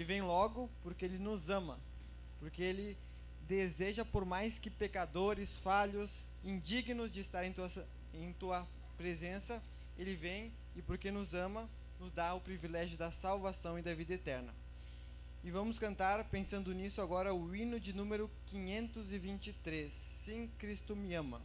vem logo porque Ele nos ama, porque Ele deseja, por mais que pecadores, falhos, indignos de estar em Tua presença, Ele vem e porque nos ama, nos dá o privilégio da salvação e da vida eterna. E vamos cantar, pensando nisso agora, o hino de número 523, Sim, Cristo me ama.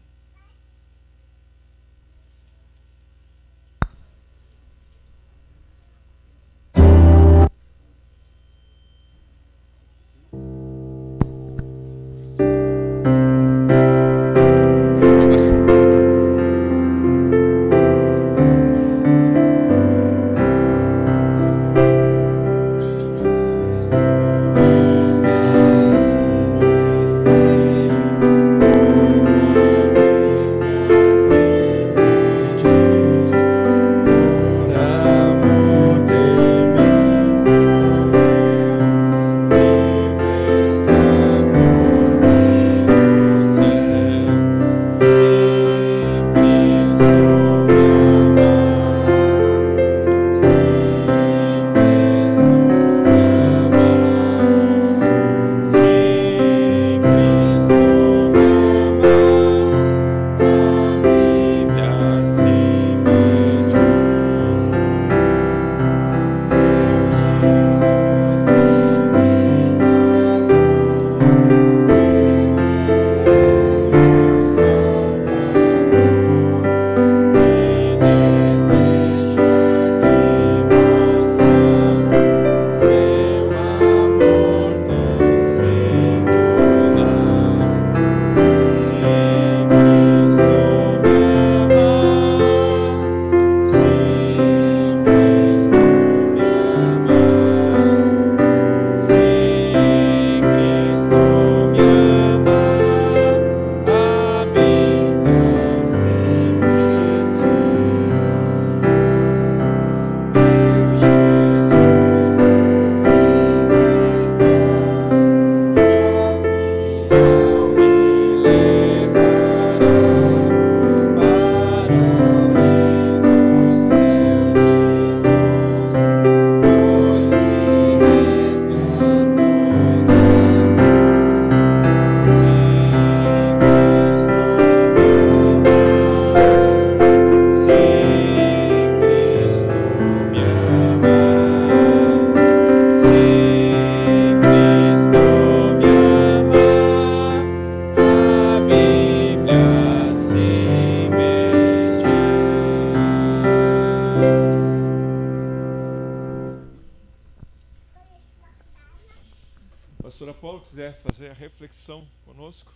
Pastor Apolo, quiser fazer a reflexão conosco.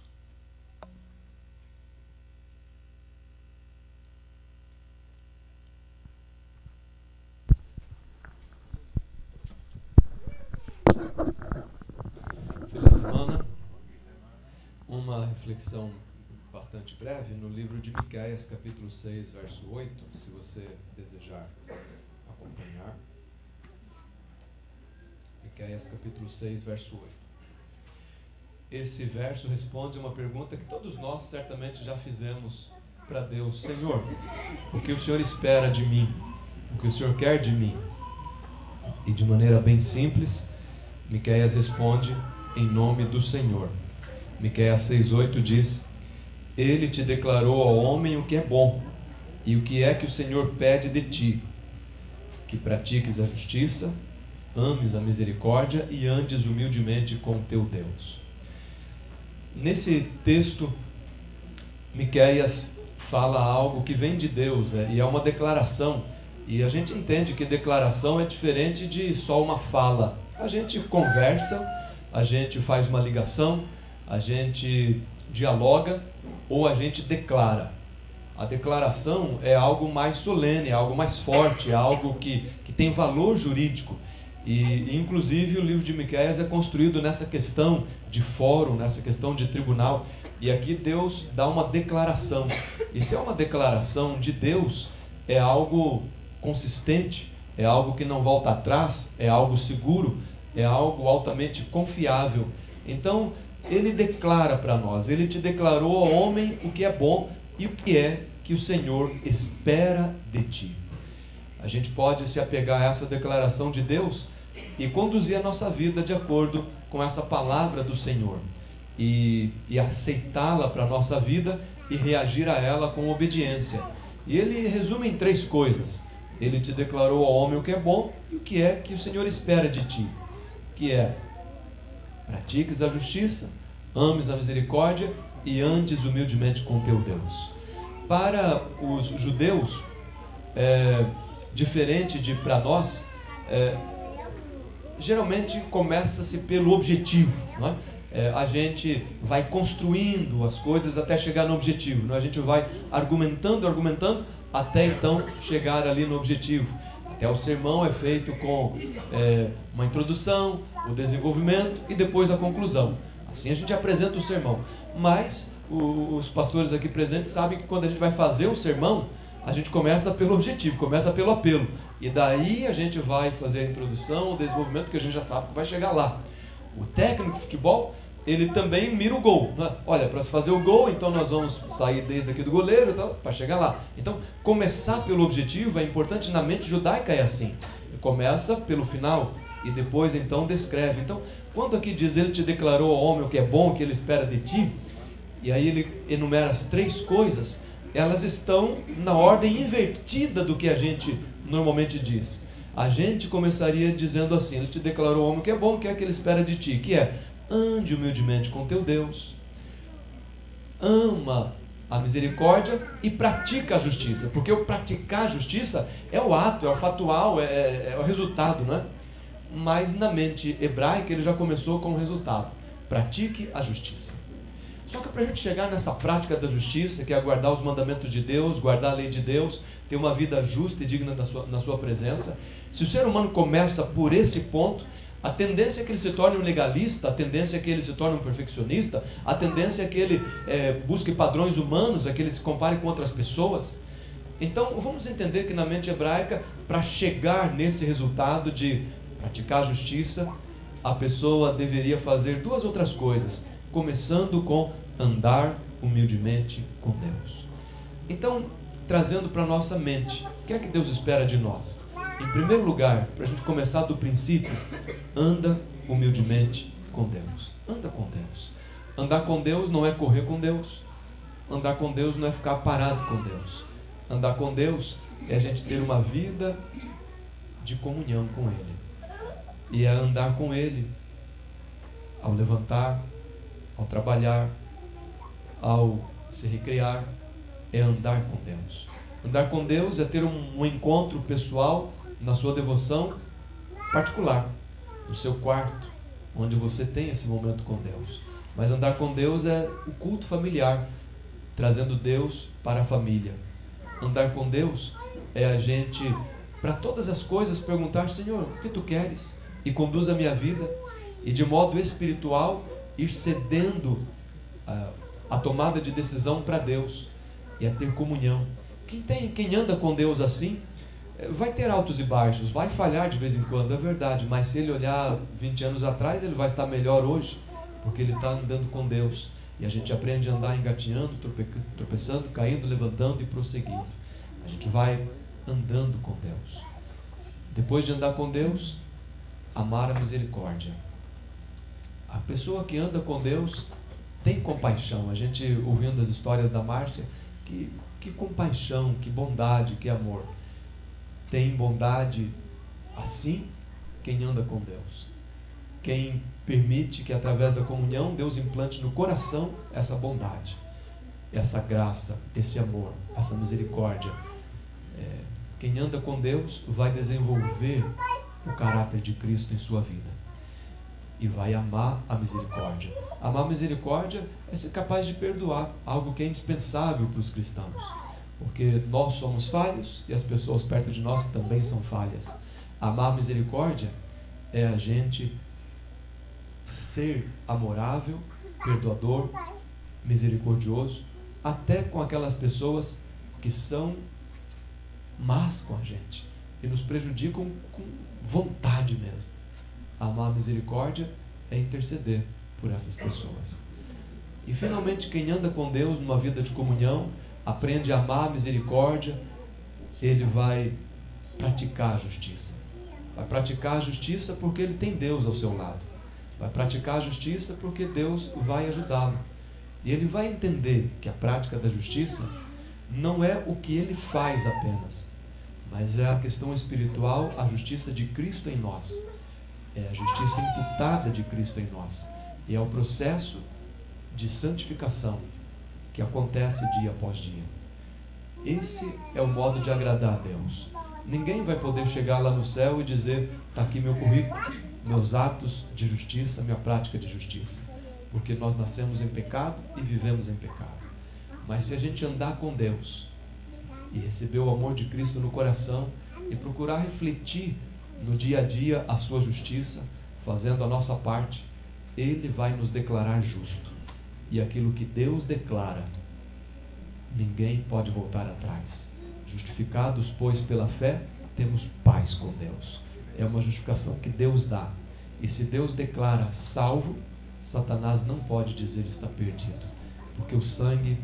Feliz semana. Uma reflexão bastante breve no livro de Miqueias, capítulo 6, verso 8, se você desejar acompanhar. Miqueias, capítulo 6, verso 8. Esse verso responde uma pergunta que todos nós certamente já fizemos para Deus. Senhor, o que o Senhor espera de mim? O que o Senhor quer de mim? E de maneira bem simples, Miqueias responde em nome do Senhor. Miqueias 6,8 diz: Ele te declarou ao homem o que é bom, e o que é que o Senhor pede de ti, que pratiques a justiça, ames a misericórdia e andes humildemente com teu Deus. Nesse texto, Miqueias fala algo que vem de Deus, e é uma declaração, e a gente entende que declaração é diferente de só uma fala. A gente conversa, a gente faz uma ligação, a gente dialoga ou a gente declara. A declaração é algo mais solene, é algo mais forte, é algo que tem valor jurídico. E inclusive o livro de Miqueias é construído nessa questão de fórum, nessa questão de tribunal. E aqui Deus dá uma declaração. E se é uma declaração de Deus, é algo consistente, é algo que não volta atrás, é algo seguro, é algo altamente confiável. Então, ele declara para nós, ele te declarou ao homem o que é bom e o que é que o Senhor espera de ti. A gente pode se apegar a essa declaração de Deus e conduzir a nossa vida de acordo com essa palavra do Senhor e aceitá-la para a nossa vida e reagir a ela com obediência. E ele resume em 3 coisas. Ele te declarou ao homem o que é bom e o que é que o Senhor espera de ti, que é: pratiques a justiça, ames a misericórdia e andes humildemente com teu Deus. Para os judeus, diferente de para nós, geralmente começa-se pelo objetivo, não é? A gente vai construindo as coisas até chegar no objetivo, não é? A gente vai argumentando até então chegar ali no objetivo. Até o sermão é feito com uma introdução, o desenvolvimento e depois a conclusão. Assim a gente apresenta o sermão. Mas os pastores aqui presentes sabem que quando a gente vai fazer o sermão, a gente começa pelo objetivo, começa pelo apelo. E daí a gente vai fazer a introdução, o desenvolvimento, porque a gente já sabe que vai chegar lá. O técnico de futebol, ele também mira o gol, né? Olha, para fazer o gol, então nós vamos sair desde aqui do goleiro para chegar lá. Então, começar pelo objetivo é importante. Na mente judaica é assim. Começa pelo final e depois então descreve. Então, quando aqui diz: ele te declarou ao homem o que é bom, o que ele espera de ti, e aí ele enumera as 3 coisas, elas estão na ordem invertida do que a gente normalmente diz. A gente começaria dizendo assim: ele te declarou ao homem o que é bom, o que é que ele espera de ti, que é: ande humildemente com teu Deus, ama a misericórdia e pratica a justiça. Porque o praticar a justiça é o ato, é o fatual, é o resultado, não é? Mas na mente hebraica ele já começou com o resultado: pratique a justiça. Só que para a gente chegar nessa prática da justiça, que é guardar os mandamentos de Deus, guardar a lei de Deus, ter uma vida justa e digna na sua presença, se o ser humano começa por esse ponto, a tendência é que ele se torne um legalista, a tendência é que ele se torne um perfeccionista, a tendência é que ele busque padrões humanos, é que ele se compare com outras pessoas. Então vamos entender que na mente hebraica, para chegar nesse resultado de praticar a justiça, a pessoa deveria fazer 2 outras coisas, começando com andar humildemente com Deus. Então, trazendo para a nossa mente, o que é que Deus espera de nós? Em primeiro lugar, para a gente começar do princípio, anda humildemente com Deus. Anda com Deus. Andar com Deus não é correr com Deus. Andar com Deus não é ficar parado com Deus. Andar com Deus é a gente ter uma vida de comunhão com Ele. E é andar com Ele ao levantar, ao trabalhar, ao se recrear, é andar com Deus. Andar com Deus é ter um encontro pessoal na sua devoção particular, no seu quarto, onde você tem esse momento com Deus. Mas andar com Deus é o culto familiar, trazendo Deus para a família. Andar com Deus é a gente, para todas as coisas, perguntar: Senhor, o que Tu queres? E conduz a minha vida. E de modo espiritual, ir cedendo a tomada de decisão para Deus e a ter comunhão. Quem anda com Deus assim, vai ter altos e baixos, vai falhar de vez em quando, é verdade, mas se ele olhar 20 anos atrás, ele vai estar melhor hoje, porque ele está andando com Deus. E a gente aprende a andar engatinhando, tropeçando, caindo, levantando e prosseguindo. A gente vai andando com Deus. Depois de andar com Deus, amar a misericórdia. A pessoa que anda com Deus tem compaixão. A gente, ouvindo as histórias da Márcia, que compaixão, que bondade, que amor. Tem bondade assim quem anda com Deus. Quem permite que através da comunhão Deus implante no coração essa bondade, essa graça, esse amor, essa misericórdia. Quem anda com Deus vai desenvolver o caráter de Cristo em sua vida e vai amar a misericórdia. Amar a misericórdia é ser capaz de perdoar, algo que é indispensável para os cristãos, porque nós somos falhos e as pessoas perto de nós também são falhas. Amar a misericórdia é a gente ser amorável, perdoador, misericordioso, até com aquelas pessoas que são más com a gente e nos prejudicam com vontade mesmo. Amar a misericórdia é interceder por essas pessoas. E finalmente, quem anda com Deus numa vida de comunhão, aprende a amar a misericórdia, ele vai praticar a justiça. Vai praticar a justiça porque ele tem Deus ao seu lado. Vai praticar a justiça porque Deus vai ajudá-lo. E ele vai entender que a prática da justiça não é o que ele faz apenas, mas é a questão espiritual, a justiça de Cristo em nós. É a justiça imputada de Cristo em nós. E é o processo de santificação que acontece dia após dia. Esse é o modo de agradar a Deus. Ninguém vai poder chegar lá no céu e dizer: está aqui meu currículo, meus atos de justiça, minha prática de justiça. Porque nós nascemos em pecado e vivemos em pecado. Mas se a gente andar com Deus e receber o amor de Cristo no coração e procurar refletir no dia a dia a sua justiça, fazendo a nossa parte, Ele vai nos declarar justo. E aquilo que Deus declara, ninguém pode voltar atrás. Justificados, pois, pela fé, temos paz com Deus. É uma justificação que Deus dá. E se Deus declara salvo, Satanás não pode dizer está perdido. Porque o sangue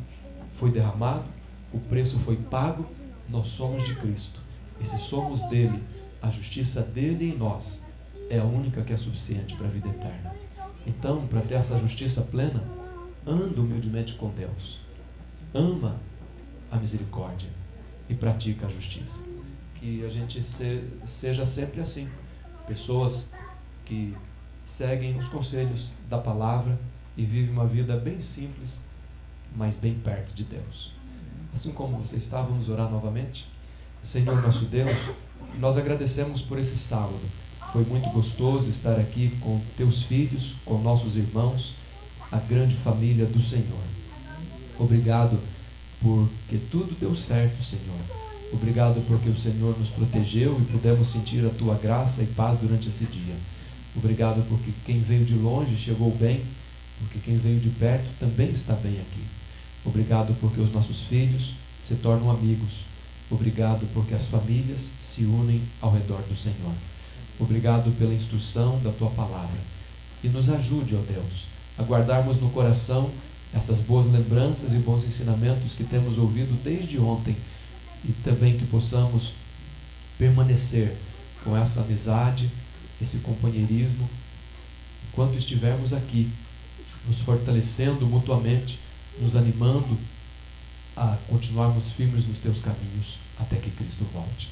foi derramado, o preço foi pago, nós somos de Cristo. E se somos dele, a justiça dele em nós é a única que é suficiente para a vida eterna. Então, para ter essa justiça plena, anda humildemente com Deus. Ama a misericórdia e pratica a justiça. Que a gente seja sempre assim. Pessoas que seguem os conselhos da palavra e vivem uma vida bem simples, mas bem perto de Deus. Assim como você está, vamos orar novamente. Senhor nosso Deus, nós agradecemos por esse sábado. Foi muito gostoso estar aqui com teus filhos, com nossos irmãos, a grande família do Senhor. Obrigado porque tudo deu certo, Senhor. Obrigado porque o Senhor nos protegeu e pudemos sentir a tua graça e paz durante esse dia. Obrigado porque quem veio de longe chegou bem, porque quem veio de perto também está bem aqui. Obrigado porque os nossos filhos se tornam amigos. Obrigado porque as famílias se unem ao redor do Senhor. Obrigado pela instrução da tua palavra. E nos ajude, ó Deus, a guardarmos no coração essas boas lembranças e bons ensinamentos que temos ouvido desde ontem, e também que possamos permanecer com essa amizade, esse companheirismo, enquanto estivermos aqui, nos fortalecendo mutuamente, nos animando a continuarmos firmes nos teus caminhos até que Cristo volte.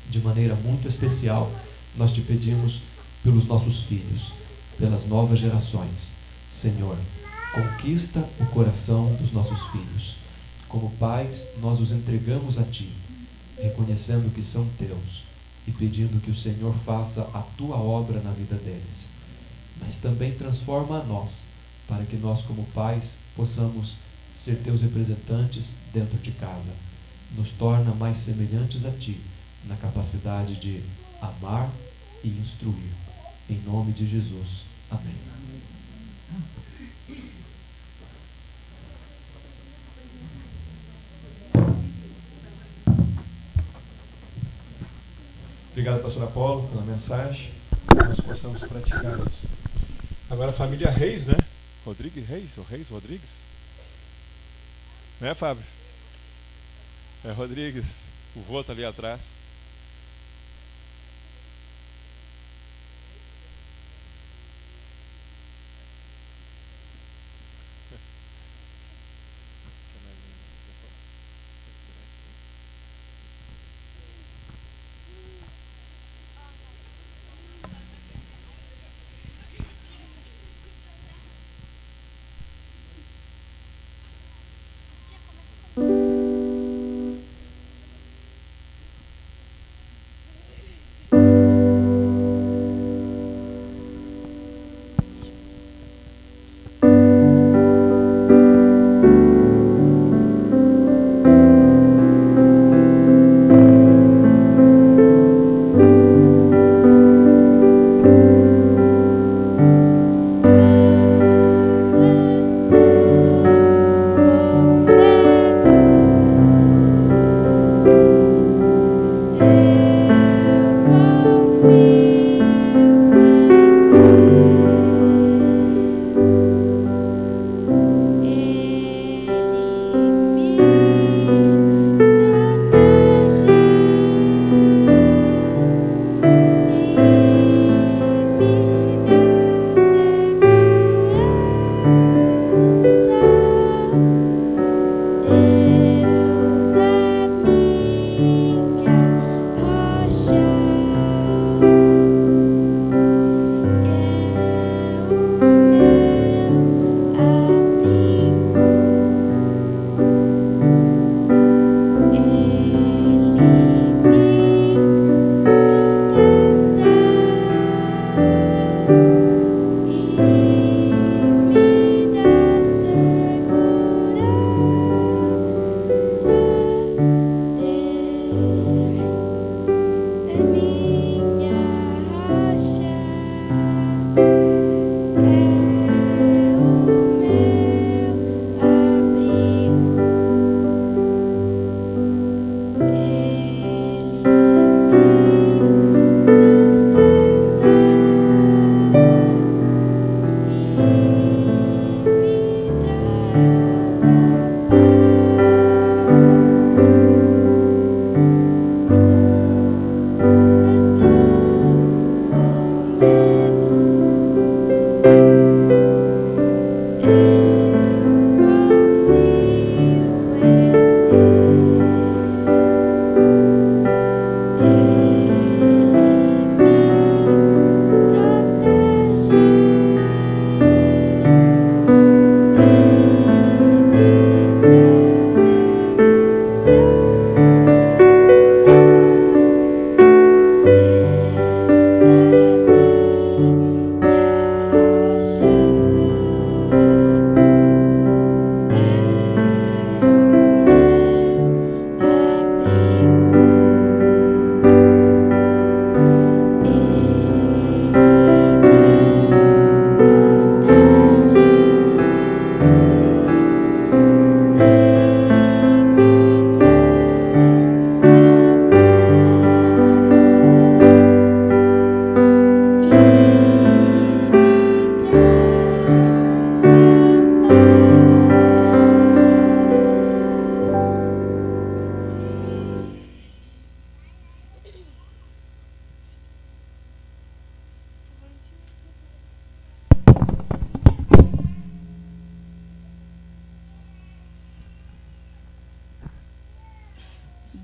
De maneira muito especial, nós te pedimos pelos nossos filhos, pelas novas gerações. Senhor, conquista o coração dos nossos filhos. Como pais, nós os entregamos a Ti, reconhecendo que são Teus e pedindo que o Senhor faça a Tua obra na vida deles. Mas também transforma a nós, para que nós, como pais, possamos ser Teus representantes dentro de casa. Nos torna mais semelhantes a Ti, na capacidade de amar e instruir. Em nome de Jesus. Amém. Obrigado, pastor Apolo, pela mensagem. Que nós possamos praticar isso. Agora a família Reis, né? Rodrigues Reis, ou Reis Rodrigues? Né, Fábio? É Rodrigues, o vô está ali atrás.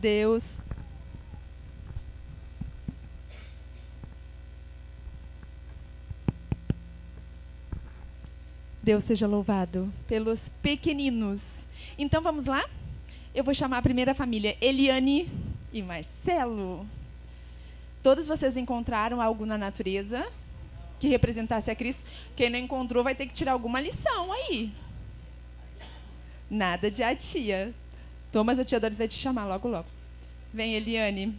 Deus. Deus seja louvado pelos pequeninos. Então vamos lá? Eu vou chamar a primeira família, Eliane e Marcelo. Todos vocês encontraram algo na natureza que representasse a Cristo? Quem não encontrou vai ter que tirar alguma lição aí. Nada de a tia. Thomas, a tia Doris vai te chamar logo, logo. Vem, Eliane.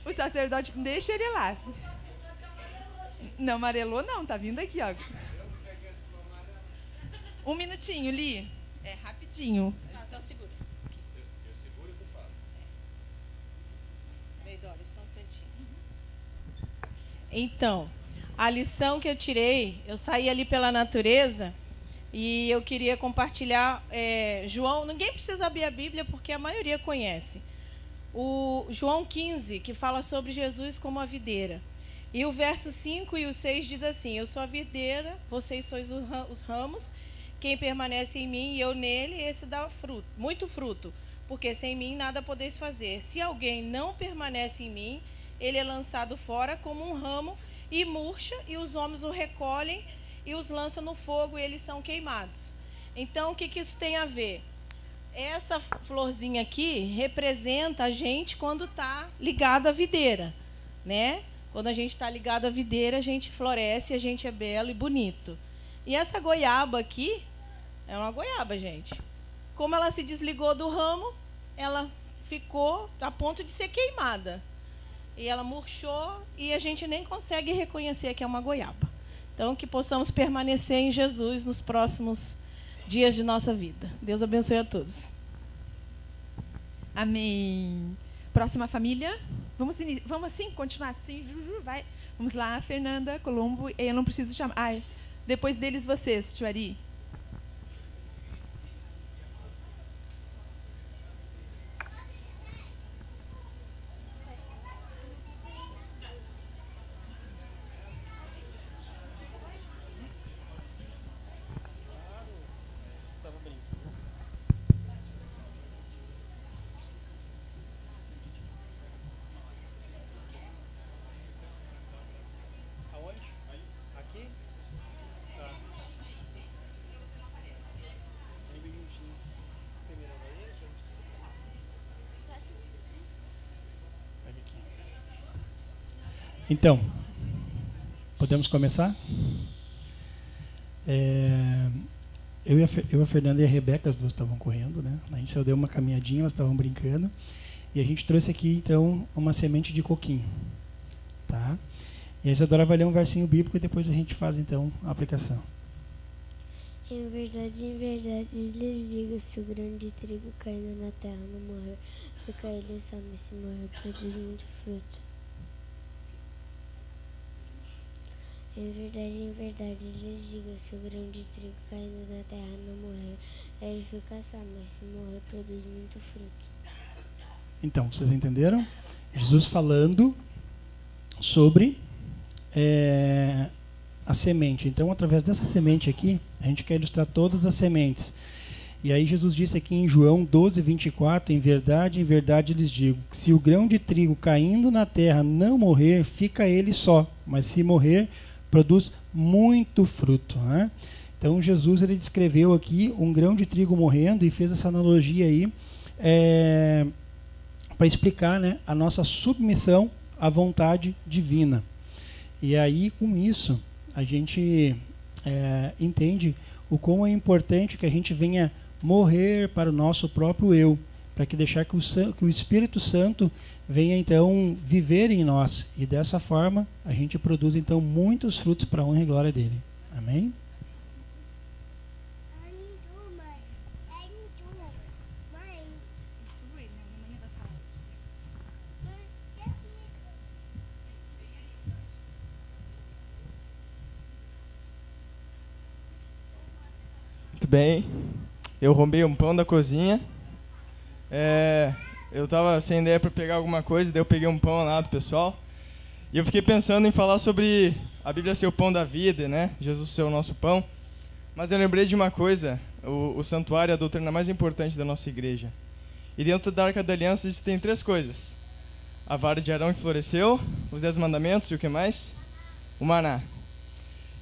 O sacerdote, deixa ele lá. Não amarelou não, tá vindo aqui, ó. Um minutinho, Li. É rapidinho. Então segura. Eu seguro e tu fala. Vem, Doris, só um instantinho. Então, a lição que eu tirei, eu saí ali pela natureza e eu queria compartilhar. João, ninguém precisa abrir a Bíblia porque a maioria conhece. O João 15, que fala sobre Jesus como a videira. E o verso 5 e o 6 diz assim: eu sou a videira, vocês sois os ramos. Quem permanece em mim e eu nele, esse dá fruto, muito fruto, porque sem mim nada podeis fazer. Se alguém não permanece em mim, ele é lançado fora como um ramo e murcha, e os homens o recolhem e os lançam no fogo e eles são queimados. Então, o que isso tem a ver? Essa florzinha aqui representa a gente quando está ligado à videira, né? Quando a gente está ligado à videira, a gente floresce, a gente é belo e bonito. E essa goiaba aqui é uma goiaba, gente. Como ela se desligou do ramo, ela ficou a ponto de ser queimada. E ela murchou e a gente nem consegue reconhecer que é uma goiaba. Então, que possamos permanecer em Jesus nos próximos dias de nossa vida. Deus abençoe a todos. Amém. Próxima família. Vamos assim, continuar assim. Vai. Vamos lá, Fernanda, Colombo. Eu não preciso chamar. Ai, depois deles vocês, tio Ari. Então, podemos começar? Eu e a Fernanda e a Rebeca, as duas estavam correndo, né? A gente só deu uma caminhadinha, elas estavam brincando. E a gente trouxe aqui, então, uma semente de coquinho. Tá? E a Isadora vai ler um versinho bíblico e depois a gente faz, então, a aplicação. Em verdade, lhes digo, se o grão de trigo caindo na terra não morrer, fica ele só, mas se morrer, produz muito fruto. Em verdade, lhes digo, se o grão de trigo caindo na terra não morrer, ele fica só, mas se morrer, produz muito fruto. Então, vocês entenderam? Jesus falando sobre a semente. Então, através dessa semente aqui, a gente quer ilustrar todas as sementes. E aí Jesus disse aqui em João 12:24, em verdade lhes digo, se o grão de trigo caindo na terra não morrer, fica ele só, mas se morrer, produz muito fruto, né? Então Jesus ele descreveu aqui um grão de trigo morrendo e fez essa analogia aí para explicar, né, a nossa submissão à vontade divina. E aí com isso a gente entende o quão é importante que a gente venha morrer para o nosso próprio eu, para que deixar que o Espírito Santo venha então viver em nós, e dessa forma a gente produz então muitos frutos para a honra e glória dele. Amém? Muito bem, eu roubei um pão da cozinha. Eu estava sem ideia para pegar alguma coisa, daí eu peguei um pão lá do pessoal. E eu fiquei pensando em falar sobre a Bíblia ser o pão da vida, né? Jesus ser o nosso pão. Mas eu lembrei de uma coisa. o santuário é a doutrina mais importante da nossa igreja. E dentro da Arca da Aliança existem 3 coisas. A vara de Arão que floresceu, os 10 mandamentos e o que mais? O maná.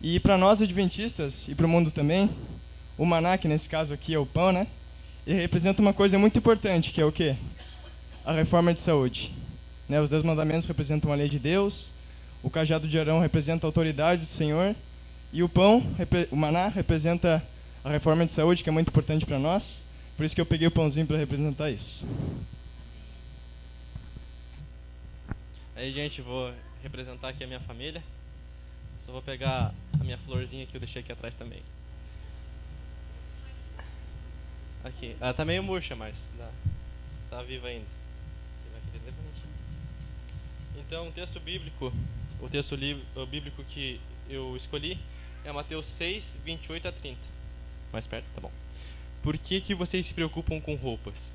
E para nós adventistas, e para o mundo também, o maná, que nesse caso aqui é o pão, né? Ele representa uma coisa muito importante, que é o quê? A reforma de saúde. Né? Os 10 mandamentos representam a lei de Deus, o cajado de Arão representa a autoridade do Senhor, e o pão, o maná, representa a reforma de saúde, que é muito importante para nós. Por isso que eu peguei o pãozinho para representar isso. Aí, gente, vou representar aqui a minha família. Só vou pegar a minha florzinha que eu deixei aqui atrás também. Aqui. Ela tá meio murcha, mas tá viva ainda. Então, o texto bíblico que eu escolhi é Mateus 6, 28 a 30. Mais perto, tá bom. Por que vocês se preocupam com roupas?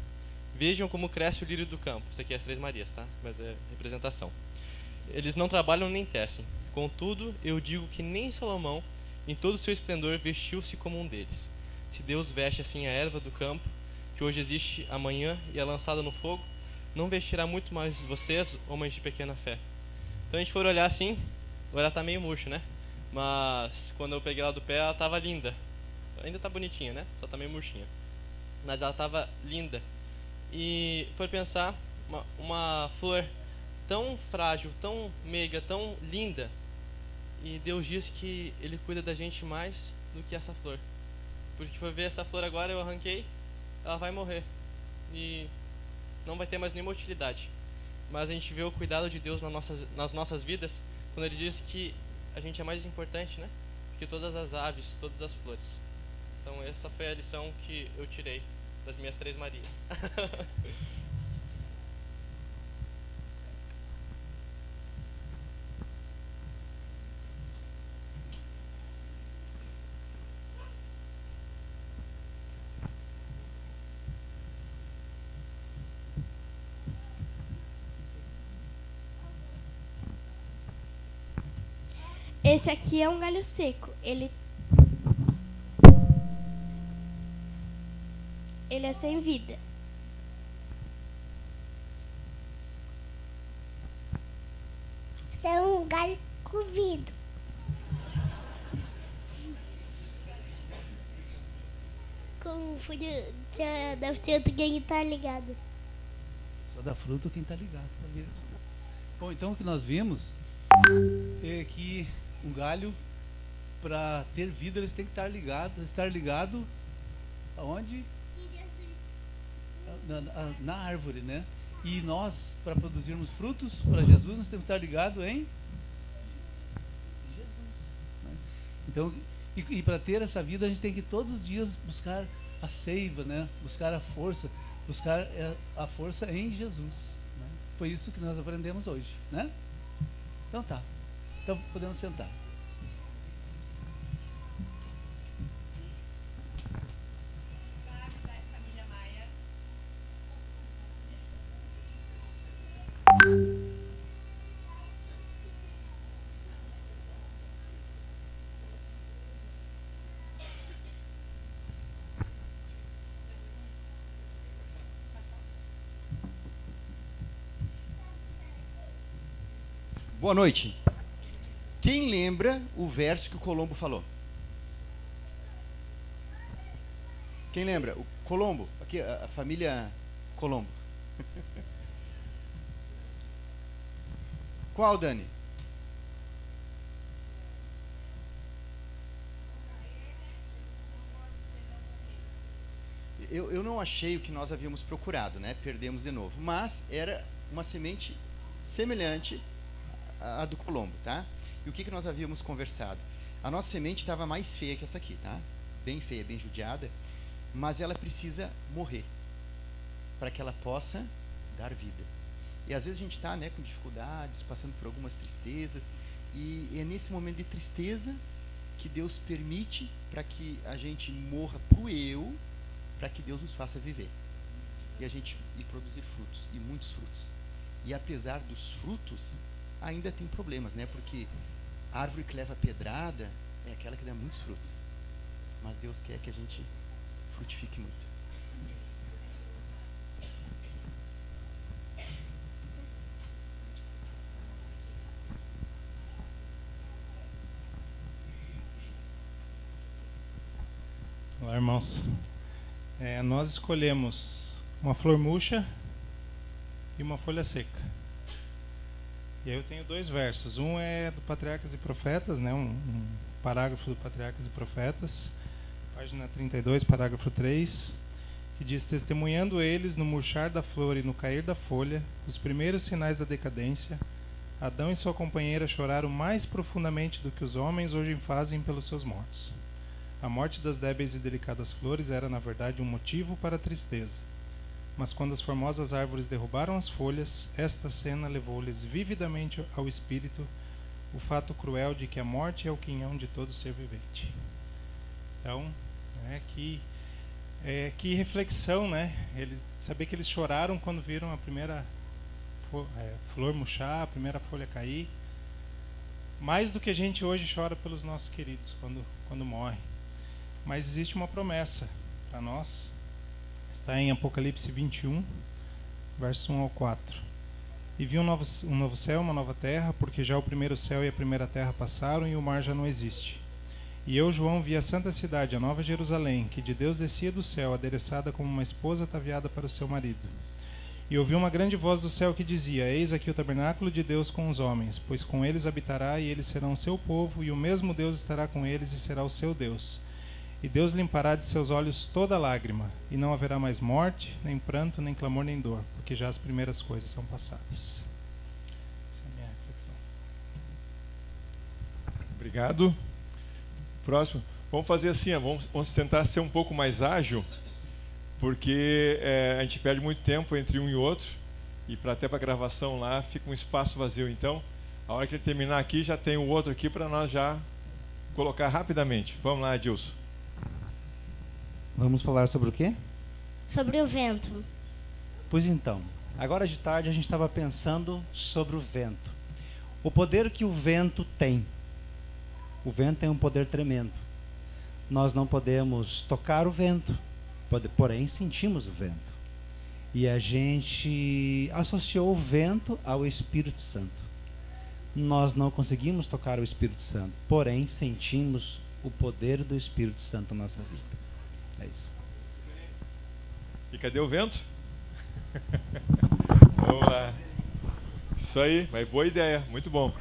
Vejam como cresce o lírio do campo. Isso aqui é as 3 Marias, tá? Mas é representação. Eles não trabalham nem tecem. Contudo, eu digo que nem Salomão, em todo o seu esplendor, vestiu-se como um deles. Se Deus veste assim a erva do campo, que hoje existe amanhã e é lançada no fogo, não vestirá muito mais vocês, homens de pequena fé. Então a gente for olhar assim, agora ela tá meio murcha, né? Mas quando eu peguei ela do pé, ela tava linda. Ainda tá bonitinha, né? Só tá meio murchinha. Mas ela tava linda. E foi pensar, uma flor tão frágil, tão meiga, tão linda. E Deus diz que Ele cuida da gente mais do que essa flor. Porque foi ver essa flor agora, eu arranquei, ela vai morrer. E não vai ter mais nenhuma utilidade. Mas a gente vê o cuidado de Deus nas nossas vidas, quando Ele diz que a gente é mais importante, né? Que todas as aves, todas as flores. Então essa foi a lição que eu tirei das minhas 3 Marias. Esse aqui é um galho seco. Ele é sem vida. Esse é um galho cozido. Como foi da fruta quem tá ligado. Só da fruta quem tá ligado, tá vendo? Bom, então o que nós vimos é que um galho, para ter vida, eles têm que estar ligado aonde? Na árvore, né? E nós, para produzirmos frutos para Jesus, nós temos que estar ligados em Jesus, né? Então, e para ter essa vida, a gente tem que todos os dias buscar a seiva, né? Buscar a força em Jesus, né? Foi isso que nós aprendemos hoje, né? Então tá. Então podemos sentar. Boa noite. Quem lembra o verso que o Colombo falou? Quem lembra? O Colombo, aqui a família Colombo. Qual, Dani? Eu não achei o que nós havíamos procurado, né? Perdemos de novo. Mas era uma semente semelhante à do Colombo, tá? E o que nós havíamos conversado? A nossa semente estava mais feia que essa aqui, tá? Bem feia, bem judiada. Mas ela precisa morrer para que ela possa dar vida. E às vezes a gente está, né, com dificuldades, passando por algumas tristezas. E é nesse momento de tristeza que Deus permite para que a gente morra para o eu, para que Deus nos faça viver. E produzir frutos, e muitos frutos. E apesar dos frutos, ainda tem problemas, né? Porque a árvore que leva pedrada é aquela que dá muitos frutos. Mas Deus quer que a gente frutifique muito. Olá, irmãos. Nós escolhemos uma flor murcha e uma folha seca. E aí eu tenho 2 versos. Um é do Patriarcas e Profetas, né? um parágrafo do Patriarcas e Profetas, página 32, parágrafo 3, que diz: testemunhando eles no murchar da flor e no cair da folha, os primeiros sinais da decadência, Adão e sua companheira choraram mais profundamente do que os homens hoje fazem pelos seus mortos. A morte das débeis e delicadas flores era, na verdade, um motivo para a tristeza. Mas quando as formosas árvores derrubaram as folhas, esta cena levou-lhes vividamente ao espírito o fato cruel de que a morte é o quinhão de todo ser vivente. Então, que reflexão, né? Saber que eles choraram quando viram a primeira flor murchar, a primeira folha cair. Mais do que a gente hoje chora pelos nossos queridos quando morrem. Mas existe uma promessa para nós. Está em Apocalipse 21, verso 1 ao 4. E vi um novo céu, uma nova terra, porque já o primeiro céu e a primeira terra passaram e o mar já não existe. E eu, João, vi a santa cidade, a nova Jerusalém, que de Deus descia do céu, adereçada como uma esposa ataviada para o seu marido. E ouvi uma grande voz do céu que dizia: eis aqui o tabernáculo de Deus com os homens, pois com eles habitará, e eles serão o seu povo, e o mesmo Deus estará com eles e será o seu Deus. E Deus limpará de seus olhos toda lágrima, e não haverá mais morte, nem pranto, nem clamor, nem dor, porque já as primeiras coisas são passadas. Essa é a minha reflexão. Obrigado. Próximo. Vamos fazer assim, vamos tentar ser um pouco mais ágil, porque a gente perde muito tempo entre um e outro, e até para a gravação lá fica um espaço vazio. Então, a hora que ele terminar aqui, já tem o outro aqui para nós já colocar rapidamente. Vamos lá, Adilson. Vamos falar sobre o quê? Sobre o vento. Pois então, agora de tarde a gente estava pensando sobre o vento. O poder que o vento tem. O vento tem um poder tremendo. Nós não podemos tocar o vento, porém sentimos o vento. E a gente associou o vento ao Espírito Santo. Nós não conseguimos tocar o Espírito Santo, porém sentimos o poder do Espírito Santo na nossa vida. É isso. E cadê o vento? Vamos lá. Isso aí, mas boa ideia, muito bom.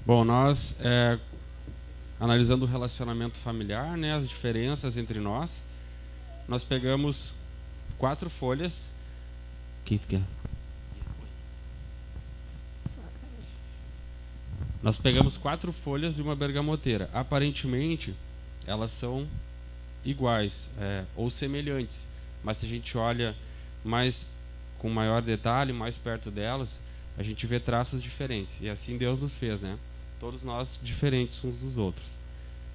Bom, nós, analisando o relacionamento familiar, né, as diferenças entre nós pegamos 4 folhas. O que tu quer? Nós pegamos 4 folhas de uma bergamoteira. Aparentemente, elas são iguais ou semelhantes, mas se a gente olha com maior detalhe, mais perto delas, a gente vê traços diferentes. E assim Deus nos fez, né? Todos nós diferentes uns dos outros.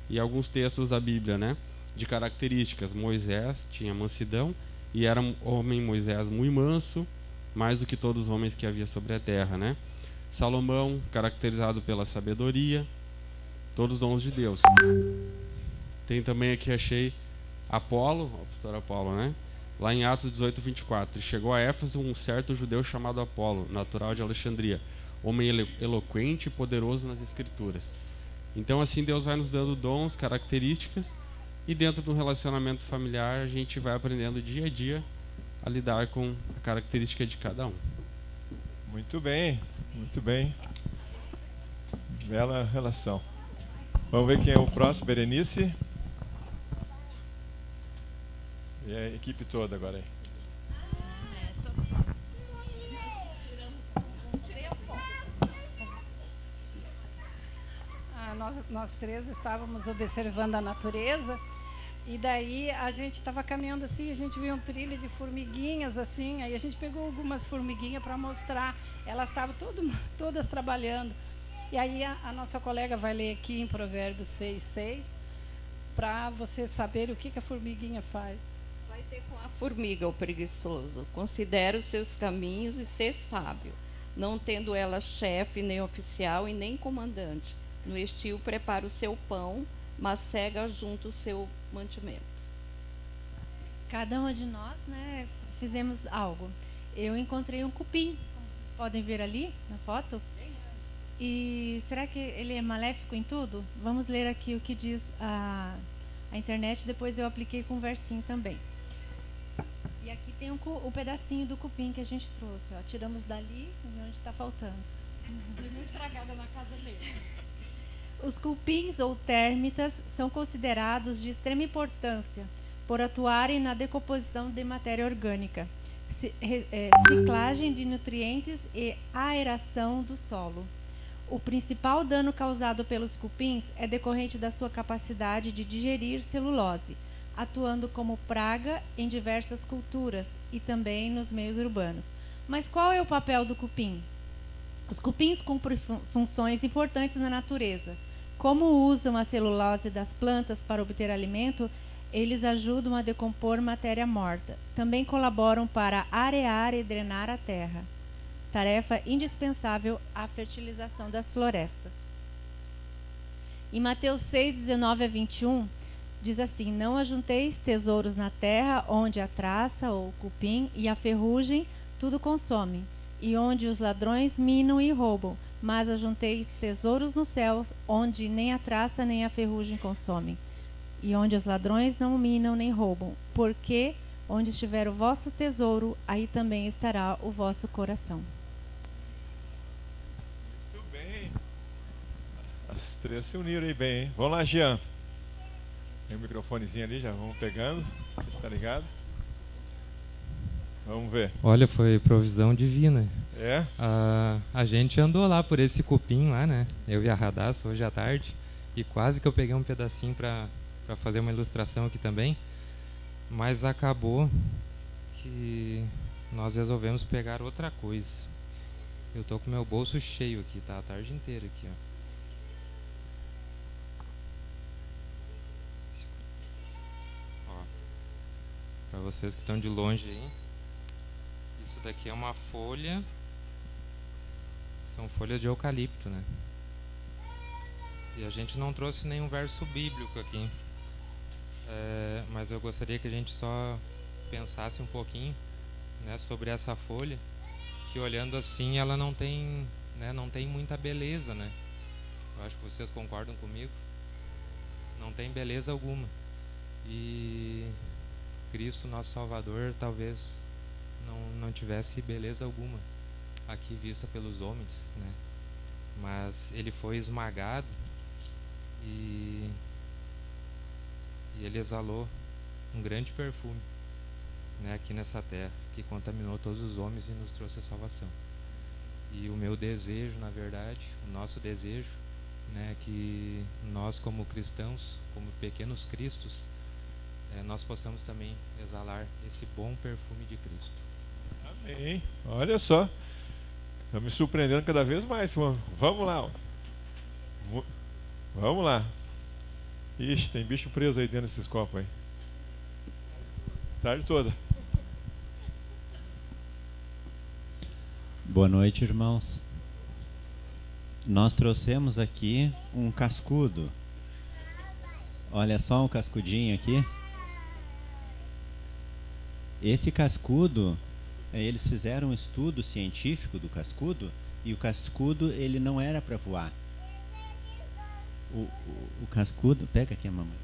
E alguns textos da Bíblia, né? De características. Moisés tinha mansidão e era um homem, Moisés, muito manso, mais do que todos os homens que havia sobre a terra, né? Salomão, caracterizado pela sabedoria, todos os dons de Deus. Tem também aqui, achei, Apolo, o pastor Apolo, né? Lá em Atos 18, 24. Chegou a Éfeso um certo judeu chamado Apolo, natural de Alexandria, homem eloquente e poderoso nas Escrituras. Então, assim, Deus vai nos dando dons, características, e dentro do relacionamento familiar, a gente vai aprendendo dia a dia a lidar com a característica de cada um. Muito bem, muito bem. Bela relação. Vamos ver quem é o próximo, Berenice. E a equipe toda agora aí. Nós 3 estávamos observando a natureza, e daí a gente estava caminhando assim, a gente viu um trilho de formiguinhas assim, aí a gente pegou algumas formiguinhas para mostrar, elas estavam todas trabalhando. E aí a nossa colega vai ler aqui em Provérbios 6:6, para você saber o que a formiguinha faz. Vai ter com a formiga, o preguiçoso. Considera os seus caminhos e ser sábio, não tendo ela chefe, nem oficial e nem comandante. No estio prepara o seu pão, mas cega junto o seu mantimento. Cada uma de nós, né, fizemos algo. Eu encontrei um cupim, como vocês podem ver ali na foto. E será que ele é maléfico em tudo? Vamos ler aqui o que diz a internet, depois eu apliquei com um versinho também. E aqui tem um pedacinho do cupim que a gente trouxe, ó. Tiramos dali, onde está faltando. Deu uma estragada na casa dele. Os cupins ou térmitas são considerados de extrema importância por atuarem na decomposição de matéria orgânica, ciclagem de nutrientes e aeração do solo. O principal dano causado pelos cupins é decorrente da sua capacidade de digerir celulose, atuando como praga em diversas culturas e também nos meios urbanos. Mas qual é o papel do cupim? Os cupins cumprem funções importantes na natureza. Como usam a celulose das plantas para obter alimento, eles ajudam a decompor matéria morta. Também colaboram para arear e drenar a terra, tarefa indispensável à fertilização das florestas. Em Mateus 6, 19 a 21, diz assim: não ajunteis tesouros na terra, onde a traça ou o cupim e a ferrugem tudo consomem, e onde os ladrões minam e roubam, mas ajunteis tesouros nos céus, onde nem a traça nem a ferrugem consomem, e onde os ladrões não minam nem roubam, porque onde estiver o vosso tesouro, aí também estará o vosso coração. Muito bem. As três se uniram aí bem, hein? Vamos lá, Jean. Tem um microfonezinho ali, já vamos pegando. Está ligado? Vamos ver. Olha, foi provisão divina. É? A gente andou lá por esse cupim lá, né? Eu e a Radassa hoje à tarde. E quase que eu peguei um pedacinho para fazer uma ilustração aqui também. Mas acabou que nós resolvemos pegar outra coisa. Eu tô com meu bolso cheio aqui, tá? A tarde inteira aqui, ó. Para vocês que estão de longe aí, isso daqui é uma folha, são folhas de eucalipto, né? E a gente não trouxe nenhum verso bíblico aqui, mas eu gostaria que a gente só pensasse um pouquinho, né, sobre essa folha, que olhando assim ela não tem, né, não tem muita beleza, né? Eu acho que vocês concordam comigo, não tem beleza alguma. E Cristo, nosso Salvador, talvez não tivesse beleza alguma aqui vista pelos homens, né? Mas ele foi esmagado e ele exalou um grande perfume, né, aqui nessa terra, que contaminou todos os homens e nos trouxe a salvação. E o meu desejo, na verdade, o nosso desejo, né, que nós como cristãos, como pequenos cristos, nós possamos também exalar esse bom perfume de Cristo. Amém. Olha só, está me surpreendendo cada vez mais. Vamos lá. Vamos lá. Ixi, tem bicho preso aí dentro desses copos aí. Tarde toda. Boa noite, irmãos. Nós trouxemos aqui um cascudo. Olha só um cascudinho aqui. Esse cascudo, eles fizeram um estudo científico do cascudo, e o cascudo ele não era para voar. O cascudo, pega aqui a mamãe.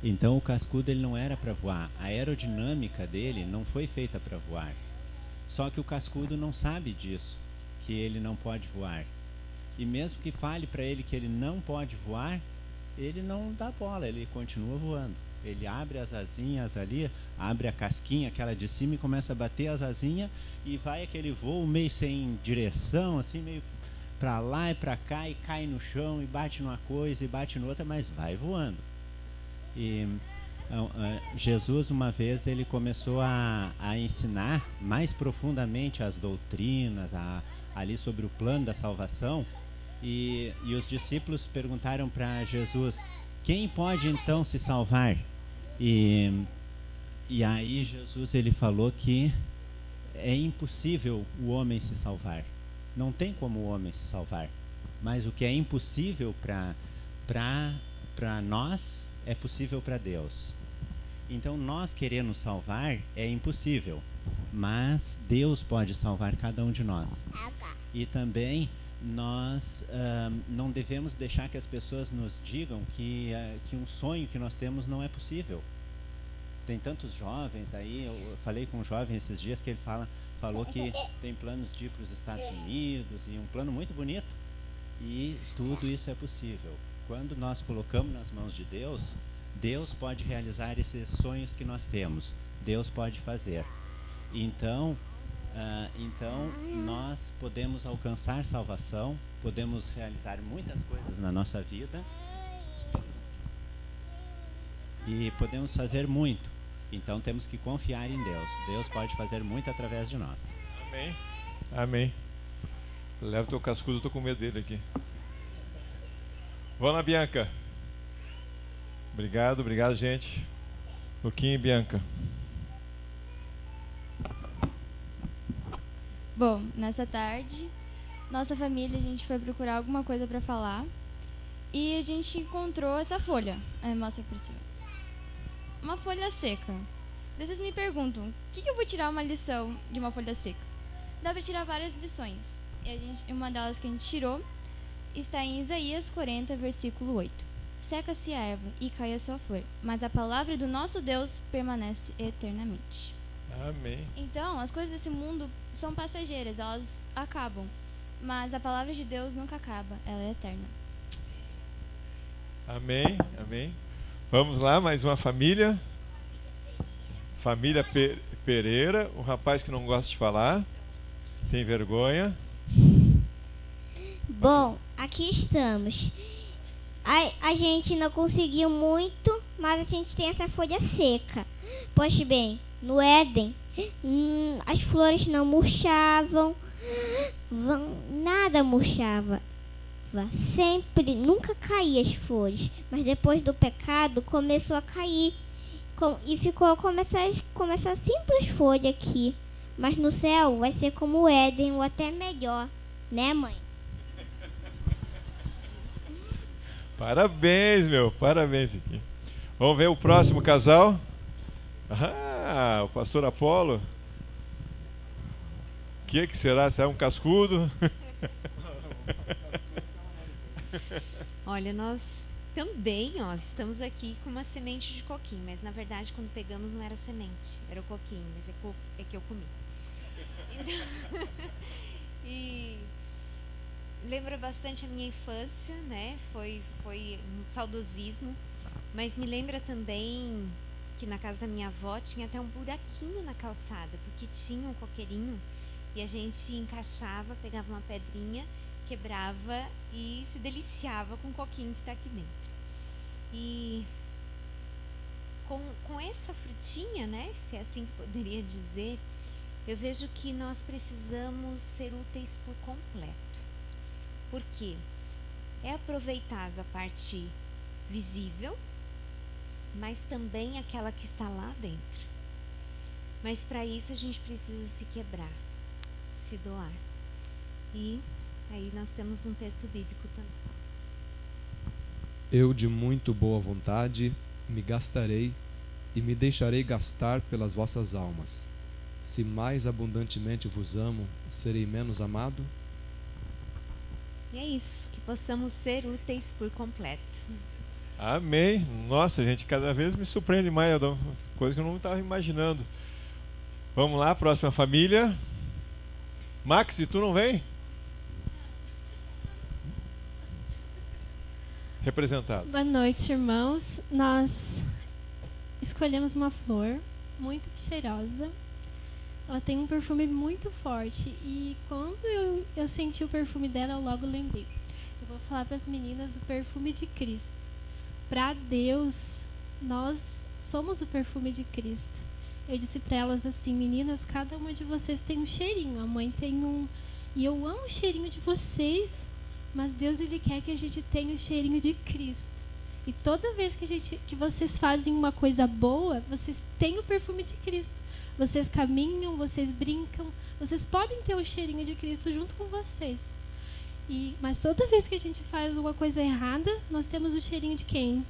Então o cascudo ele não era para voar. A aerodinâmica dele não foi feita para voar. Só que o cascudo não sabe disso, que ele não pode voar. E mesmo que fale para ele que ele não pode voar, ele não dá bola, ele continua voando. Ele abre as asinhas ali, abre a casquinha, aquela de cima, e começa a bater as asinhas, e vai aquele voo meio sem direção, assim, meio para lá e para cá, e cai no chão, e bate numa coisa, e bate noutra, mas vai voando. E Jesus, uma vez, ele começou a ensinar mais profundamente as doutrinas, ali sobre o plano da salvação, e os discípulos perguntaram para Jesus: quem pode então se salvar? E aí Jesus ele falou que é impossível o homem se salvar. Não tem como o homem se salvar. Mas o que é impossível para nós é possível para Deus. Então nós querer nos salvar é impossível, mas Deus pode salvar cada um de nós. E também nós não devemos deixar que as pessoas nos digam que um sonho que nós temos não é possível. Tem tantos jovens aí, eu falei com um jovem esses dias que ele falou que tem planos de ir para os Estados Unidos e um plano muito bonito. E tudo isso é possível. Quando nós colocamos nas mãos de Deus, Deus pode realizar esses sonhos que nós temos. Deus pode fazer. Então nós podemos alcançar salvação, podemos realizar muitas coisas na nossa vida e podemos fazer muito. Então temos que confiar em Deus. Deus pode fazer muito através de nós. Amém. Amém. Leva o teu cascudo, eu estou com medo dele aqui. Vamos lá, Bianca. Obrigado, gente. Luquinha e Bianca. Bom, nessa tarde, nossa família, a gente foi procurar alguma coisa para falar e a gente encontrou essa folha. Mostra por cima. Uma folha seca. Daí vocês me perguntam, o que eu vou tirar uma lição de uma folha seca? Dá para tirar várias lições. E uma delas que a gente tirou está em Isaías 40, versículo 8. Seca-se a erva e cai a sua flor, mas a palavra do nosso Deus permanece eternamente. Amém. Então, as coisas desse mundo são passageiras, elas acabam. Mas a palavra de Deus nunca acaba, ela é eterna. Amém, amém. Vamos lá, mais uma família. Família Pereira, um rapaz que não gosta de falar, tem vergonha. Bom, aqui estamos. A gente não conseguiu muito, mas a gente tem essa folha seca. Pois bem, no Éden, as flores não murchavam, nada murchava. Sempre, nunca caía as flores. Mas depois do pecado, começou a cair. E ficou como essa simples folha aqui. Mas no céu vai ser como o Éden, ou até melhor. Né, mãe? Parabéns, parabéns aqui. Vamos ver o próximo casal. O pastor Apolo. O que será? Será um cascudo? Olha, nós também estamos aqui com uma semente de coquinho, mas na verdade quando pegamos não era semente, era o coquinho, mas é que eu comi. Então, e lembra bastante a minha infância, né? Foi um saudosismo, mas me lembra também que na casa da minha avó tinha até um buraquinho na calçada, porque tinha um coqueirinho e a gente encaixava, pegava uma pedrinha, quebrava e se deliciava com o coquinho que está aqui dentro. E com essa frutinha, né? Se é assim que poderia dizer, eu vejo que nós precisamos ser úteis por completo. Por quê? É aproveitável a parte visível, mas também aquela que está lá dentro. Mas para isso a gente precisa se quebrar, se doar. E aí nós temos um texto bíblico também. Eu de muito boa vontade me gastarei e me deixarei gastar pelas vossas almas. Se mais abundantemente vos amo, serei menos amado? E é isso, que possamos ser úteis por completo. Amém. Nossa, gente, cada vez me surpreende mais, coisa que eu não estava imaginando. Vamos lá, próxima família. Max, e tu não vem? Representado. Boa noite, irmãos. Nós escolhemos uma flor muito cheirosa. Ela tem um perfume muito forte e quando eu senti o perfume dela, eu logo lembrei. Eu vou falar para as meninas do perfume de Cristo. Para Deus, nós somos o perfume de Cristo. Eu disse para elas assim, meninas, cada uma de vocês tem um cheirinho. A mãe tem um, e eu amo o cheirinho de vocês, mas Deus ele quer que a gente tenha o cheirinho de Cristo. E toda vez que vocês fazem uma coisa boa, vocês têm o perfume de Cristo. Vocês caminham, vocês brincam, vocês podem ter o cheirinho de Cristo junto com vocês. Mas toda vez que a gente faz uma coisa errada, nós temos o cheirinho de quem?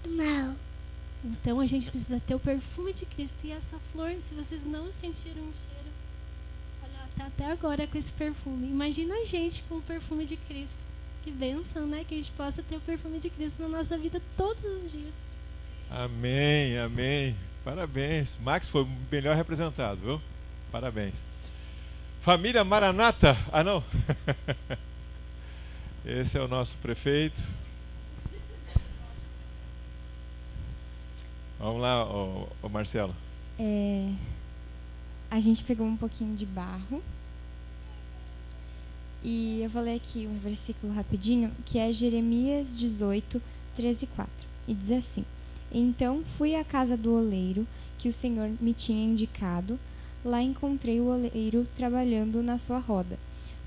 Do mal. Então a gente precisa ter o perfume de Cristo. E essa flor, se vocês não sentiram o cheiro, olha, ela tá até agora com esse perfume. Imagina a gente com o perfume de Cristo. Que bênção, né? Que a gente possa ter o perfume de Cristo na nossa vida todos os dias. Amém, amém. Parabéns. Max foi o melhor representado, viu? Parabéns. Família Maranata. Ah, não. Esse é o nosso prefeito. Vamos lá, ô Marcelo. A gente pegou um pouquinho de barro. E eu vou ler aqui um versículo rapidinho, que é Jeremias 18, 13 e 4. E diz assim: Então fui à casa do oleiro, que o Senhor me tinha indicado. Lá encontrei o oleiro trabalhando na sua roda.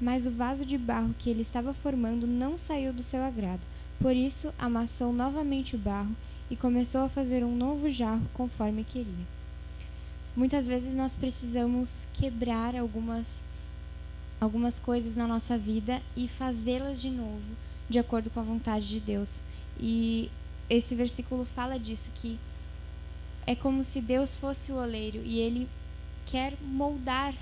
Mas o vaso de barro que ele estava formando não saiu do seu agrado. Por isso, amassou novamente o barro e começou a fazer um novo jarro conforme queria. Muitas vezes nós precisamos quebrar algumas coisas na nossa vida e fazê-las de novo, de acordo com a vontade de Deus. E esse versículo fala disso, que é como se Deus fosse o oleiro e Ele quer moldar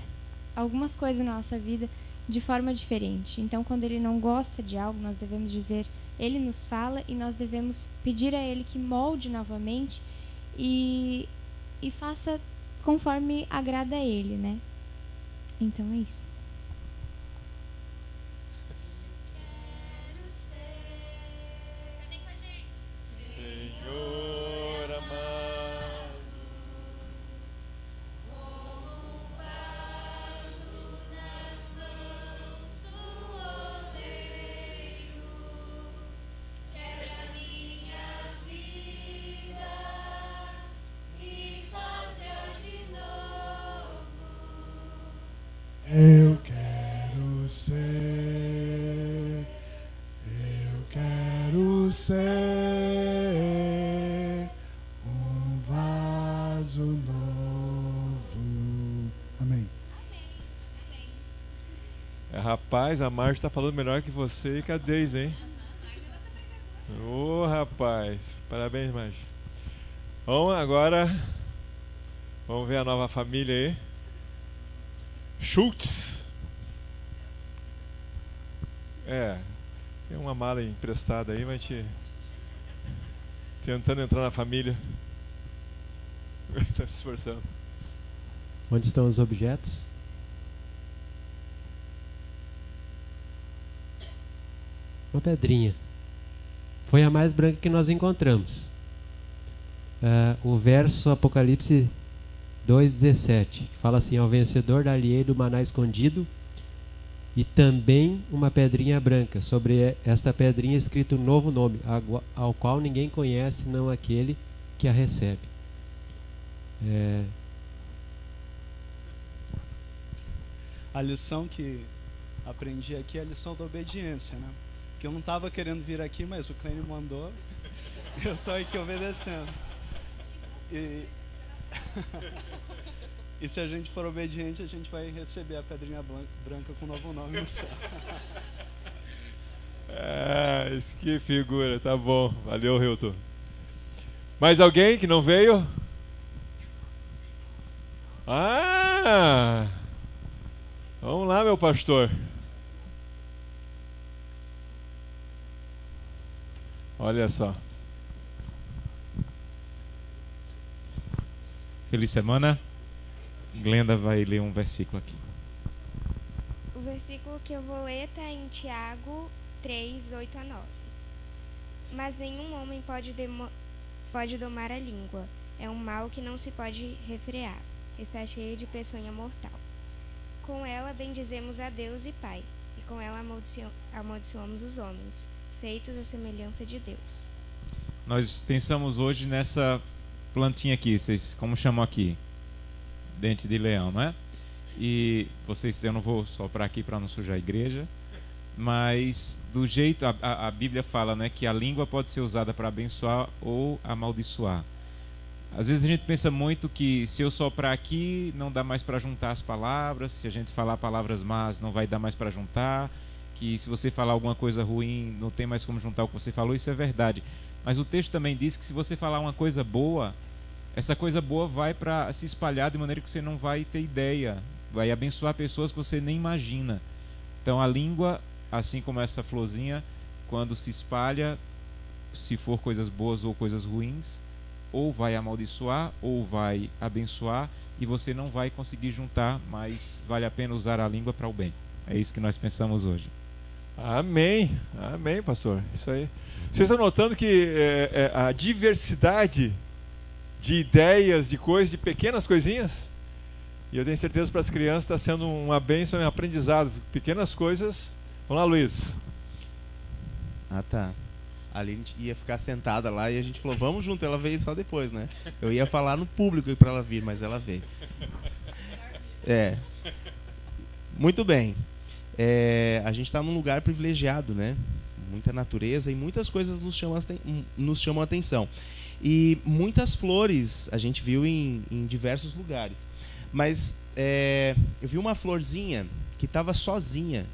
algumas coisas na nossa vida de forma diferente. Então, quando Ele não gosta de algo, nós devemos dizer, Ele nos fala e nós devemos pedir a Ele que molde novamente e faça conforme agrada a Ele, né? Então é isso. Senhor amado, eu quero ser um vaso novo. Amém. Rapaz, a Marcia está falando melhor que você e que a Deise, hein? Ô, rapaz. Parabéns, Marcia. Bom, agora vamos ver a nova família aí. Schultz. Tem uma mala emprestada aí, mas tentando entrar na família. Está se esforçando. Onde estão os objetos? Uma pedrinha. Foi a mais branca que nós encontramos. O verso Apocalipse 2,17, que fala assim: ao vencedor dar-lhe-ei do maná escondido e também uma pedrinha branca. Sobre esta pedrinha escrito um novo nome, ao qual ninguém conhece, não aquele que a recebe. A lição que aprendi aqui é a lição da obediência, né? Que eu não estava querendo vir aqui, mas o Kleine mandou. Eu estou aqui obedecendo. E se a gente for obediente, a gente vai receber a pedrinha branca com um novo nome no céu. Isso que figura, tá bom. Valeu, Hilton. Mais alguém que não veio? Vamos lá, meu pastor. Olha só. Feliz semana. Glenda vai ler um versículo aqui. O versículo que eu vou ler está em Tiago 3, 8 a 9. Mas nenhum homem pode domar a língua. É um mal que não se pode refrear. Está cheio de peçonha mortal. Com ela bendizemos a Deus e Pai, e com ela amaldiçoamos os homens, feitos à semelhança de Deus. Nós pensamos hoje nessa plantinha aqui, vocês como chamam aqui? Dente de leão, não é? E vocês, eu não vou soprar aqui para não sujar a igreja, mas do jeito, a Bíblia fala, né, que a língua pode ser usada para abençoar ou amaldiçoar. Às vezes a gente pensa muito que se eu soprar aqui não dá mais para juntar as palavras, se a gente falar palavras más não vai dar mais para juntar, que se você falar alguma coisa ruim, não tem mais como juntar o que você falou, isso é verdade. Mas o texto também diz que se você falar uma coisa boa, essa coisa boa vai para se espalhar de maneira que você não vai ter ideia, vai abençoar pessoas que você nem imagina. Então a língua, assim como essa florzinha, quando se espalha, se for coisas boas ou coisas ruins, ou vai amaldiçoar ou vai abençoar, e você não vai conseguir juntar, mas vale a pena usar a língua para o bem. É isso que nós pensamos hoje. Amém, amém, pastor. Isso aí. Vocês estão notando que a diversidade de ideias, de coisas, de pequenas coisinhas, e eu tenho certeza para as crianças está sendo uma bênção, um aprendizado. Pequenas coisas. Vamos lá, Luiz. Ah, tá. Ali a gente ia ficar sentada lá e a gente falou, vamos junto. Ela veio só depois, né? Eu ia falar no público para ela vir, mas ela veio. Muito bem. A gente está num lugar privilegiado, né? Muita natureza e muitas coisas nos chamam a atenção. E muitas flores a gente viu em diversos lugares. Mas eu vi uma florzinha que estava sozinha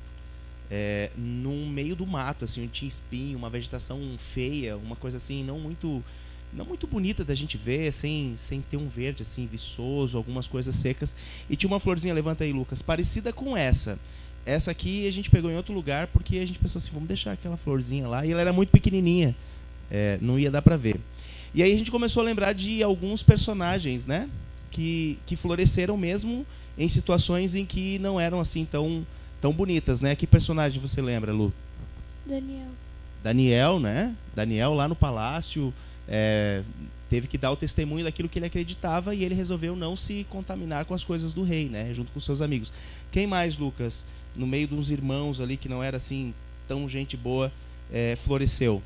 no meio do mato, assim, onde tinha espinho, uma vegetação feia, uma coisa assim não muito bonita da gente ver, sem ter um verde assim viçoso, algumas coisas secas. E tinha uma florzinha, levanta aí, Lucas, parecida com essa. Essa aqui a gente pegou em outro lugar porque a gente pensou assim, vamos deixar aquela florzinha lá, e ela era muito pequenininha, não ia dar para ver. E aí a gente começou a lembrar de alguns personagens, né, que floresceram mesmo em situações em que não eram assim tão bonitas, né? Que personagem você lembra, Lu? Daniel, né? Daniel lá no palácio teve que dar o testemunho daquilo que ele acreditava, e ele resolveu não se contaminar com as coisas do rei, né? Junto com seus amigos. Quem mais, Lucas? No meio de uns irmãos ali que não era assim tão gente boa, floresceu?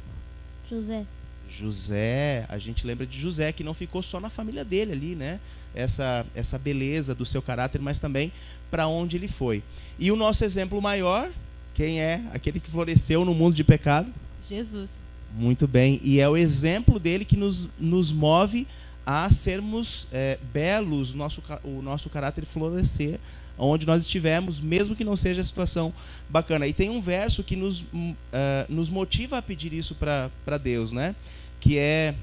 José, a gente lembra de José, que não ficou só na família dele ali, né? Essa beleza do seu caráter, mas também para onde ele foi. E o nosso exemplo maior, quem é aquele que floresceu no mundo de pecado? Jesus. Muito bem, e é o exemplo dele que nos move a sermos belos, o nosso caráter florescer onde nós estivermos, mesmo que não seja a situação bacana. E tem um verso que nos motiva a pedir isso para Deus, né? Que é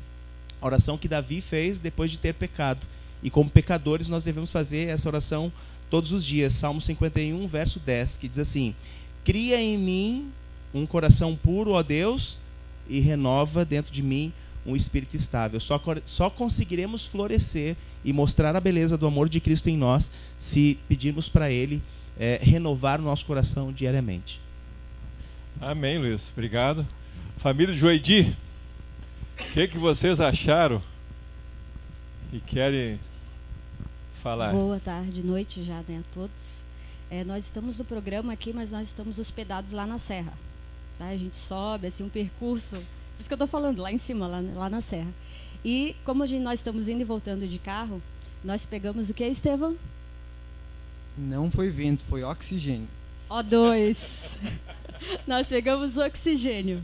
a oração que Davi fez depois de ter pecado. E como pecadores nós devemos fazer essa oração todos os dias. Salmo 51, verso 10, que diz assim: cria em mim um coração puro, ó Deus, e renova dentro de mim um espírito estável. Só conseguiremos florescer e mostrar a beleza do amor de Cristo em nós se pedirmos para Ele renovar o nosso coração diariamente. Amém, Luiz. Obrigado. Família de Joedi, o que vocês acharam e querem falar? Boa tarde, noite já, né, a todos. Nós estamos no programa aqui, mas nós estamos hospedados lá na Serra. Tá? A gente sobe assim, um percurso, por isso que eu estou falando, lá em cima, lá na Serra. E como nós estamos indo e voltando de carro, nós pegamos o que, Estevão? Não foi vento, foi oxigênio. O2. Nós pegamos oxigênio.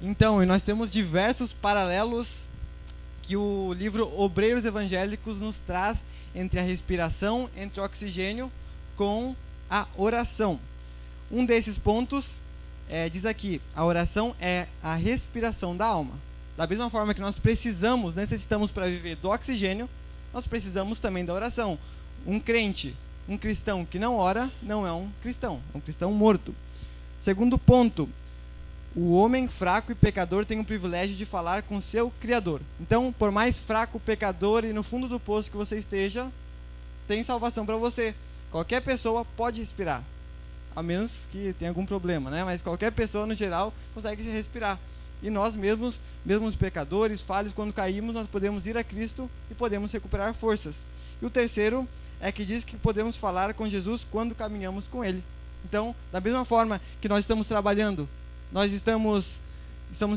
Então, e nós temos diversos paralelos que o livro Obreiros Evangélicos nos traz entre a respiração, entre o oxigênio com a oração. Um desses pontos diz aqui, a oração é a respiração da alma. Da mesma forma que nós necessitamos para viver do oxigênio, nós precisamos também da oração. Um crente, um cristão que não ora, não é um cristão morto. Segundo ponto, o homem fraco e pecador tem o privilégio de falar com seu Criador. Então, por mais fraco, pecador e no fundo do poço que você esteja, tem salvação para você. Qualquer pessoa pode respirar, a menos que tenha algum problema, né? Mas qualquer pessoa, no geral, consegue respirar. E nós mesmos pecadores, falhos, quando caímos, nós podemos ir a Cristo e podemos recuperar forças. E o terceiro é que diz que podemos falar com Jesus quando caminhamos com Ele. Então, da mesma forma que nós estamos trabalhando, nós estamos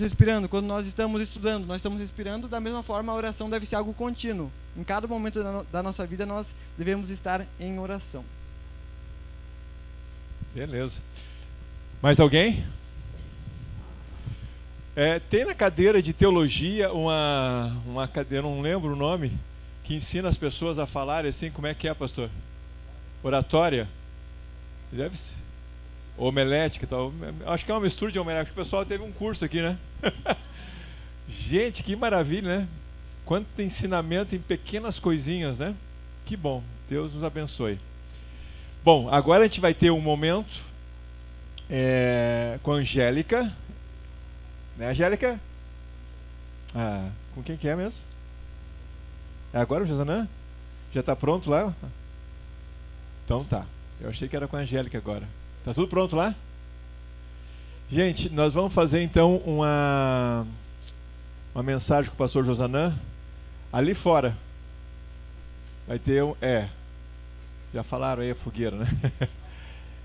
respirando, quando nós estamos estudando, nós estamos respirando, da mesma forma a oração deve ser algo contínuo. Em cada momento da nossa vida nós devemos estar em oração. Beleza. Mais alguém? Tem na cadeira de teologia uma cadeira, não lembro o nome, que ensina as pessoas a falarem assim, como é que é, pastor? Oratória? Deve ser. Omelete, que tal? Acho que é uma mistura de omelete. O pessoal teve um curso aqui, né? Gente, que maravilha, né? Quanto ensinamento em pequenas coisinhas, né? Que bom. Deus nos abençoe. Bom, agora a gente vai ter um momento com a Angélica. Né, Angélica? Ah, com quem que é mesmo? É agora o Josanã? Já está pronto lá? Então tá. Eu achei que era com a Angélica agora. Tá tudo pronto lá? Gente, nós vamos fazer então uma mensagem com o pastor Josanã ali fora. Vai ter já falaram aí a fogueira, né?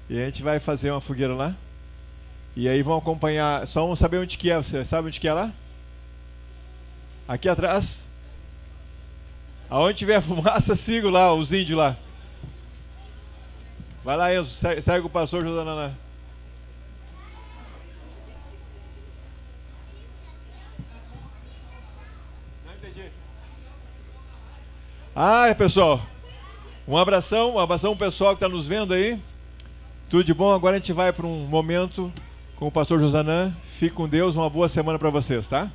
E a gente vai fazer uma fogueira lá. E aí vão acompanhar, só vamos saber onde que é. Você sabe onde que é lá? Aqui atrás? Aonde tiver fumaça, sigo lá, os índios lá. Vai lá, Enzo, segue o pastor Josanã lá. Não entendi. Pessoal, um abração ao pessoal que está nos vendo aí. Tudo de bom, agora a gente vai para um momento com o pastor Josanã. Fique com Deus, uma boa semana para vocês, tá?